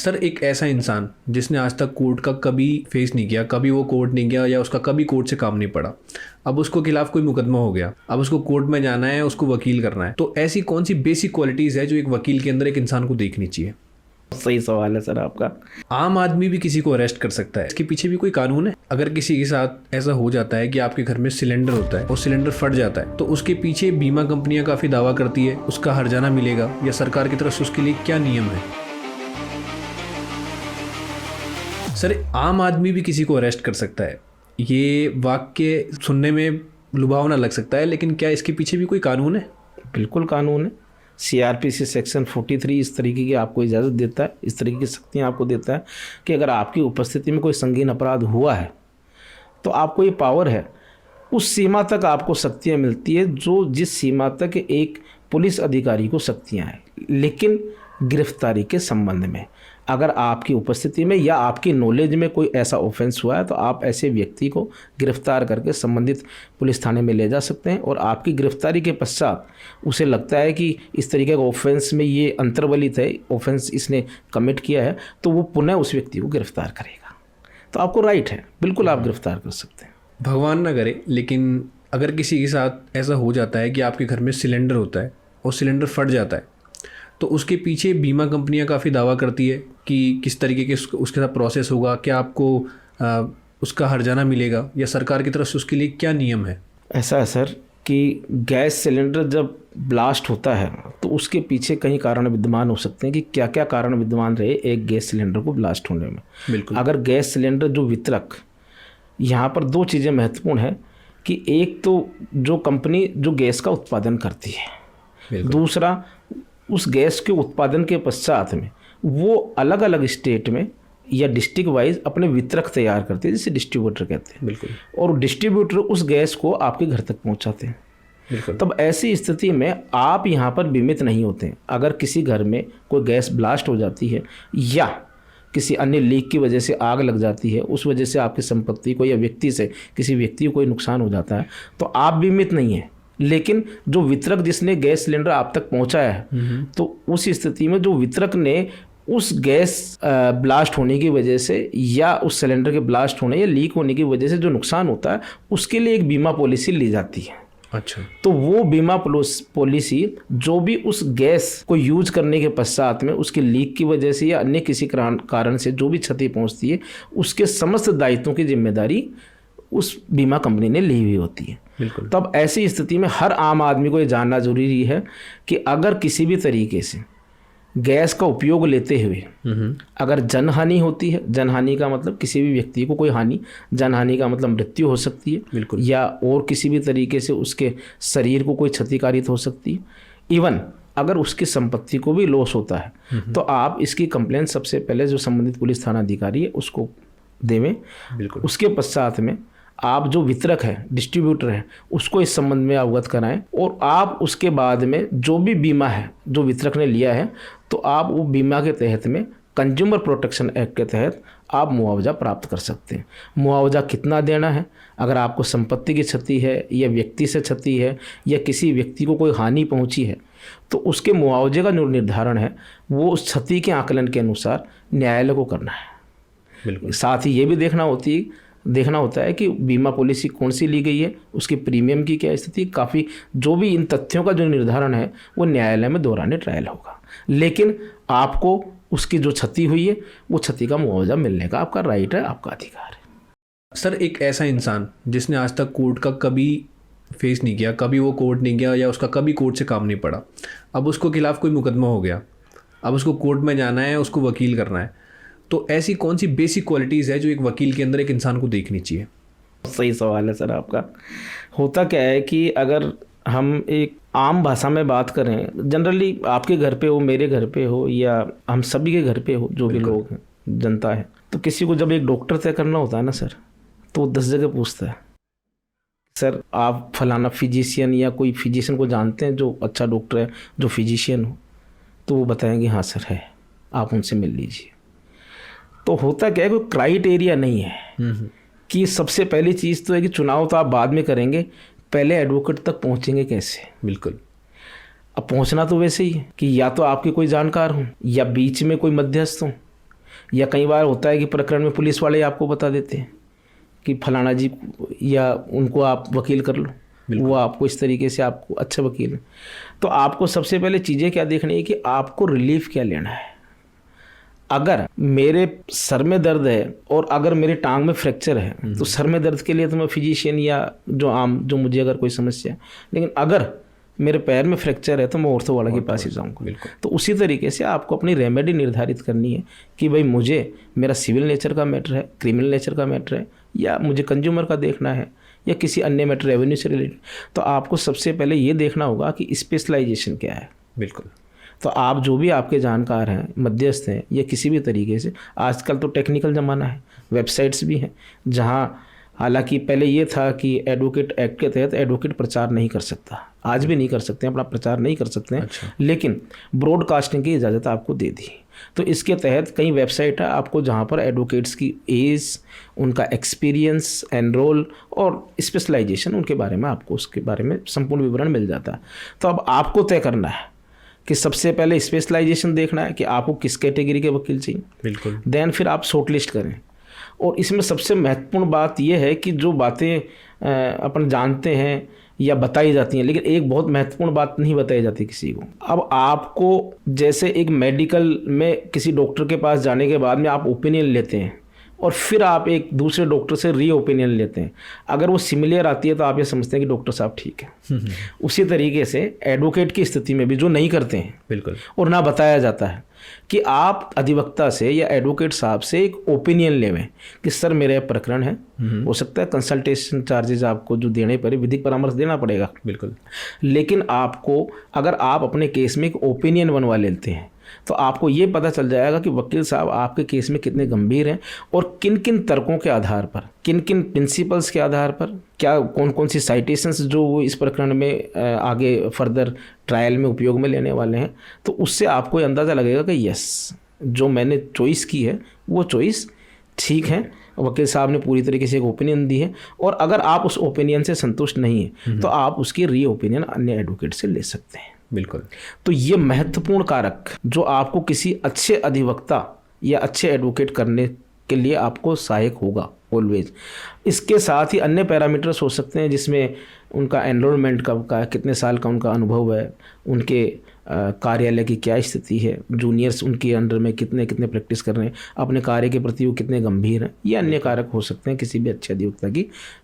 Sir एक ऐसा इंसान जिसने आज तक कोर्ट का कभी फेस नहीं किया, कभी वो कोर्ट नहीं गया या उसका कभी कोर्ट से काम नहीं पड़ा, अब उसको खिलाफ कोई मुकदमा हो गया, अब उसको कोर्ट में जाना है, उसको वकील करना है, तो ऐसी कौन सी बेसिक क्वालिटीज़ है जो एक वकील के अंदर एक इंसान को देखनी चाहिए? सही सवाल है सर आपका। आम आदमी भी किसी को अरेस्ट कर सकता है, इसके पीछे भी कोई कानून है? अगर किसी के साथ ऐसा हो जाता है कि आपके घर में सिलेंडर होता है और सिलेंडर फट जाता है, तो उसके पीछे बीमा कंपनियां काफ़ी दावा करती है उसका हर्जाना मिलेगा, या सरकार की तरफ से उसके लिए क्या नियम है? सर आम आदमी भी किसी को अरेस्ट कर सकता है, ये वाक्य सुनने में लुभावना लग सकता है, लेकिन क्या इसके पीछे भी कोई कानून है? बिल्कुल कानून है। सीआरपीसी सेक्शन 43 इस तरीके की आपको इजाज़त देता है, इस तरीके की शक्तियाँ आपको देता है कि अगर आपकी उपस्थिति में कोई संगीन अपराध हुआ है तो आपको ये पावर है, उस सीमा तक आपको शक्तियाँ मिलती है जो जिस सीमा तक एक पुलिस अधिकारी को शक्तियाँ हैं। लेकिन गिरफ्तारी के संबंध में अगर आपकी उपस्थिति में या आपकी नॉलेज में कोई ऐसा ऑफेंस हुआ है तो आप ऐसे व्यक्ति को गिरफ्तार करके संबंधित पुलिस थाने में ले जा सकते हैं, और आपकी गिरफ्तारी के पश्चात उसे लगता है कि इस तरीके का ऑफेंस में ये अंतर्वलित है, ऑफेंस इसने कमिट किया है, तो वो पुनः उस व्यक्ति को गिरफ्तार करेगा। तो आपको राइट है, बिल्कुल आप गिरफ्तार कर सकते हैं। भगवान ना करे, लेकिन अगर किसी के साथ ऐसा हो जाता है कि आपके घर में सिलेंडर होता है और सिलेंडर फट जाता है, तो उसके पीछे बीमा कंपनियां काफ़ी दावा करती है कि किस तरीके के उसके साथ प्रोसेस होगा, क्या आपको उसका हर्जाना मिलेगा, या सरकार की तरफ से उसके लिए क्या नियम है? ऐसा है सर कि गैस सिलेंडर जब ब्लास्ट होता है तो उसके पीछे कई कारण विद्यमान हो सकते हैं कि क्या क्या कारण विद्यमान रहे एक गैस सिलेंडर को ब्लास्ट होने में। बिल्कुल। अगर गैस सिलेंडर जो वितरक, यहाँ पर दो चीज़ें महत्वपूर्ण है कि एक तो जो कंपनी जो गैस का उत्पादन करती है, दूसरा उस गैस के उत्पादन के पश्चात में वो अलग अलग स्टेट में या डिस्ट्रिक्ट वाइज अपने वितरक तैयार करते हैं, जिसे डिस्ट्रीब्यूटर कहते हैं। बिल्कुल। और डिस्ट्रीब्यूटर उस गैस को आपके घर तक पहुंचाते हैं। बिल्कुल। तब ऐसी स्थिति में आप यहाँ पर बीमित नहीं होते हैं। अगर किसी घर में कोई गैस ब्लास्ट हो जाती है या किसी अन्य लीक की वजह से आग लग जाती है, उस वजह से आपकी संपत्ति को या व्यक्ति से किसी व्यक्ति को कोई नुकसान हो जाता है, तो आप बीमित नहीं हैं। लेकिन जो वितरक जिसने गैस सिलेंडर आप तक पहुंचाया है, तो उस स्थिति में जो वितरक ने उस गैस ब्लास्ट होने की वजह से या उस सिलेंडर के ब्लास्ट होने या लीक होने की वजह से जो नुकसान होता है, उसके लिए एक बीमा पॉलिसी ली जाती है। अच्छा। तो वो बीमा पॉलिसी जो भी उस गैस को यूज करने के पश्चात में उसके लीक की वजह से या अन्य किसी कारण से जो भी क्षति पहुंचती है, उसके समस्त दायित्वों की जिम्मेदारी उस बीमा कंपनी ने ली हुई होती है। बिल्कुल। तब ऐसी स्थिति में हर आम आदमी को ये जानना जरूरी है कि अगर किसी भी तरीके से गैस का उपयोग लेते हुए अगर जनहानि होती है, जनहानि का मतलब किसी भी व्यक्ति को कोई हानि, जनहानि का मतलब मृत्यु हो सकती है। बिल्कुल। या और किसी भी तरीके से उसके शरीर को कोई क्षतिकारित हो सकती है, इवन अगर उसकी संपत्ति को भी लॉस होता है, तो आप इसकी कंप्लेंट सबसे पहले जो संबंधित पुलिस थाना अधिकारी है उसको देवें। बिल्कुल। उसके पश्चात में आप जो वितरक है, डिस्ट्रीब्यूटर है, उसको इस संबंध में अवगत कराएं, और आप उसके बाद में जो भी बीमा है जो वितरक ने लिया है, तो आप वो बीमा के तहत में कंज्यूमर प्रोटेक्शन एक्ट के तहत आप मुआवजा प्राप्त कर सकते हैं। मुआवजा कितना देना है, अगर आपको संपत्ति की क्षति है या व्यक्ति से क्षति है या किसी व्यक्ति को कोई हानि पहुंची है, तो उसके मुआवजे का जो निर्धारण है वो उस क्षति के आकलन के अनुसार न्यायालय को करना है। बिल्कुल। साथ ही ये भी देखना होता है कि बीमा पॉलिसी कौन सी ली गई है, उसकी प्रीमियम की क्या स्थिति, काफ़ी जो भी इन तथ्यों का जो निर्धारण है वो न्यायालय में दौरान ट्रायल होगा। लेकिन आपको उसकी जो क्षति हुई है वो क्षति का मुआवजा मिलने का आपका राइट है, आपका अधिकार है। सर एक ऐसा इंसान जिसने आज तक कोर्ट का कभी फेस नहीं किया, कभी वो कोर्ट नहीं गया या उसका कभी कोर्ट से काम नहीं पड़ा, अब उसको खिलाफ कोई मुकदमा हो गया, अब उसको कोर्ट में जाना है, उसको वकील करना है, तो ऐसी कौन सी बेसिक क्वालिटीज़ है जो एक वकील के अंदर एक इंसान को देखनी चाहिए? सही सवाल है सर आपका। होता क्या है कि अगर हम एक आम भाषा में बात करें, जनरली आपके घर पे हो, मेरे घर पे हो, या हम सभी के घर पे हो, जो भी लोग हैं, जनता है, तो किसी को जब एक डॉक्टर तय करना होता है ना सर, तो वो 10 जगह पूछता है, सर आप फलाना फिजिशियन या कोई फिजिशियन को जानते हैं जो अच्छा डॉक्टर है, जो फिजिशियन हो? तो वो बताएंगे हाँ सर है, आप उनसे मिल लीजिए। तो होता क्या है, कोई क्राइटेरिया नहीं है कि सबसे पहली चीज़ तो है कि चुनाव तो आप बाद में करेंगे, पहले एडवोकेट तक पहुंचेंगे कैसे? बिल्कुल। अब पहुंचना तो वैसे ही है कि या तो आपके कोई जानकार हो या बीच में कोई मध्यस्थ हो या कई बार होता है कि प्रकरण में पुलिस वाले आपको बता देते हैं कि फलाना जी, या उनको आप वकील कर लो, वो आपको इस तरीके से आपको अच्छा वकील है। तो आपको सबसे पहले चीज़ें क्या देखनी है कि आपको रिलीफ क्या लेना है। अगर मेरे सर में दर्द है और अगर मेरे टांग में फ्रैक्चर है तो सर में दर्द के लिए तो मैं फिजिशियन या जो मुझे अगर कोई समस्या है, लेकिन अगर मेरे पैर में फ्रैक्चर है तो मैं ऑर्थो वाला के पास ही जाऊँगा। तो उसी तरीके से आपको अपनी रेमेडी निर्धारित करनी है कि भाई मुझे मेरा सिविल नेचर का मैटर है, क्रिमिनल नेचर का मैटर है, या मुझे कंज्यूमर का देखना है, या किसी अन्य मैटर रेवेन्यू से रिलेटेड। तो आपको सबसे पहले ये देखना होगा कि स्पेशलाइजेशन क्या है। बिल्कुल। तो आप जो भी आपके जानकार हैं, मध्यस्थ हैं, या किसी भी तरीके से, आजकल तो टेक्निकल ज़माना है, वेबसाइट्स भी हैं जहां, हालांकि पहले ये था कि एडवोकेट एक्ट के तहत एडवोकेट प्रचार नहीं कर सकता, आज भी नहीं कर सकते हैं, अपना प्रचार नहीं कर सकते हैं। अच्छा। लेकिन ब्रॉडकास्टिंग की इजाज़त आपको दे दी। तो इसके तहत कई वेबसाइट है आपको जहाँ पर एडवोकेट्स की एज, उनका एक्सपीरियंस, एनरोल और स्पेशलाइजेशन, उनके बारे में आपको उसके बारे में संपूर्ण विवरण मिल जाता है। तो अब आपको तय करना है कि सबसे पहले स्पेशलाइजेशन देखना है कि आपको किस कैटेगरी के वकील चाहिए। बिल्कुल। देन फिर आप शॉर्ट लिस्ट करें। और इसमें सबसे महत्वपूर्ण बात यह है कि जो बातें अपन जानते हैं या बताई जाती हैं, लेकिन एक बहुत महत्वपूर्ण बात नहीं बताई जाती किसी को। अब आपको जैसे एक मेडिकल में किसी डॉक्टर के पास जाने के बाद में आप ओपिनियन लेते हैं और फिर आप एक दूसरे डॉक्टर से री ओपिनियन लेते हैं, अगर वो सिमिलर आती है तो आप ये समझते हैं कि डॉक्टर साहब ठीक है। उसी तरीके से एडवोकेट की स्थिति में भी जो नहीं करते हैं, बिल्कुल, और ना बताया जाता है कि आप अधिवक्ता से या एडवोकेट साहब से एक ओपिनियन लेवें कि सर मेरा प्रकरण है, हो सकता है कंसल्टेशन चार्जेस आपको जो देने पड़े, विधिक परामर्श देना पड़ेगा, बिल्कुल, लेकिन आपको अगर आप अपने केस में एक ओपिनियन बनवा लेते हैं तो आपको ये पता चल जाएगा कि वकील साहब आपके केस में कितने गंभीर हैं और किन किन तर्कों के आधार पर, किन किन प्रिंसिपल्स के आधार पर, क्या कौन कौन सी साइटेशंस जो वो इस प्रकरण में आगे फर्दर ट्रायल में उपयोग में लेने वाले हैं। तो उससे आपको अंदाज़ा लगेगा कि यस, जो मैंने चॉइस की है वो चॉइस ठीक है, वकील साहब ने पूरी तरीके से एक ओपिनियन दी है। और अगर आप उस ओपिनियन से संतुष्ट नहीं हैं तो आप उसकी री ओपिनियन अन्य एडवोकेट से ले सकते हैं। बिल्कुल। तो ये महत्वपूर्ण कारक जो आपको किसी अच्छे अधिवक्ता या अच्छे एडवोकेट करने के लिए आपको सहायक होगा ऑलवेज। इसके साथ ही अन्य पैरामीटर्स हो सकते हैं जिसमें उनका एनरोलमेंट कब का है, कितने साल का उनका अनुभव है, उनके कार्यालय की क्या स्थिति है, जूनियर्स उनके अंडर में कितने कितने प्रैक्टिस कर रहे हैं, अपने कार्य के प्रति वो कितने गंभीर हैं। ये अन्य कारक हो सकते हैं किसी भी अच्छे अधिवक्ता की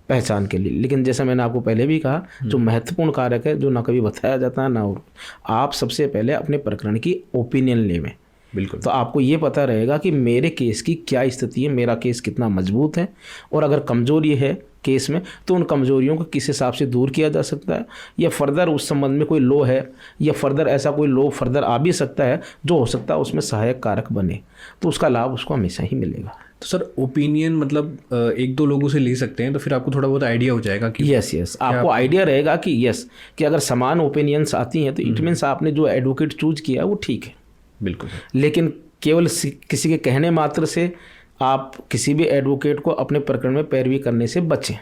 पहचान के लिए। लेकिन जैसा मैंने आपको पहले भी कहा, जो महत्वपूर्ण कारक है, जो ना कभी बताया जाता है ना, और आप सबसे पहले अपने प्रकरण की ओपिनियन लेवें। बिल्कुल। तो आपको ये पता रहेगा कि मेरे केस की क्या स्थिति है, मेरा केस कितना मजबूत है, और अगर कमजोरी है केस में तो उन कमजोरियों को किस हिसाब से दूर किया जा सकता है, या फर्दर उस संबंध में कोई लॉ है, या फर्दर ऐसा कोई लॉ फर्दर आ भी सकता है जो हो सकता है उसमें सहायक कारक बने, तो उसका लाभ उसको हमेशा ही मिलेगा। तो सर ओपिनियन मतलब एक दो लोगों से ले सकते हैं, तो फिर आपको थोड़ा बहुत आइडिया हो जाएगा कि यस आपको आइडिया रहेगा कि यस, कि अगर समान ओपिनियंस आती हैं तो इट मीन्स आपने जो एडवोकेट चूज किया वो ठीक है। बिल्कुल। लेकिन केवल किसी के कहने मात्र से आप किसी भी एडवोकेट को अपने प्रकरण में पैरवी करने से बचें,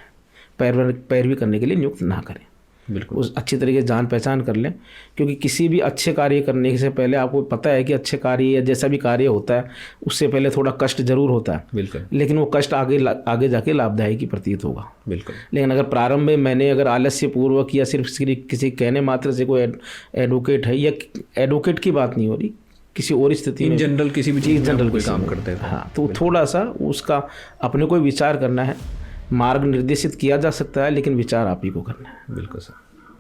पैरवी करने के लिए नियुक्त ना करें। बिल्कुल। उस अच्छी तरीके से जान पहचान कर लें, क्योंकि किसी भी अच्छे कार्य करने से पहले आपको पता है कि अच्छे कार्य या जैसा भी कार्य होता है उससे पहले थोड़ा कष्ट जरूर होता है। बिल्कुल। लेकिन वो कष्ट आगे जाके लाभदायक ही प्रतीत होगा। बिल्कुल। लेकिन अगर प्रारंभ में मैंने अगर आलस्य पूर्वक या सिर्फ किसी कहने मात्र से कोई एडवोकेट है, या एडवोकेट की बात नहीं हो रही, किसी और स्थिति में जनरल किसी भी चीज़ जनरल कोई काम करते हैं, हाँ, तो थोड़ा सा उसका अपने को विचार करना है। मार्ग निर्देशित किया जा सकता है लेकिन विचार आप ही को करना है। बिल्कुल सर।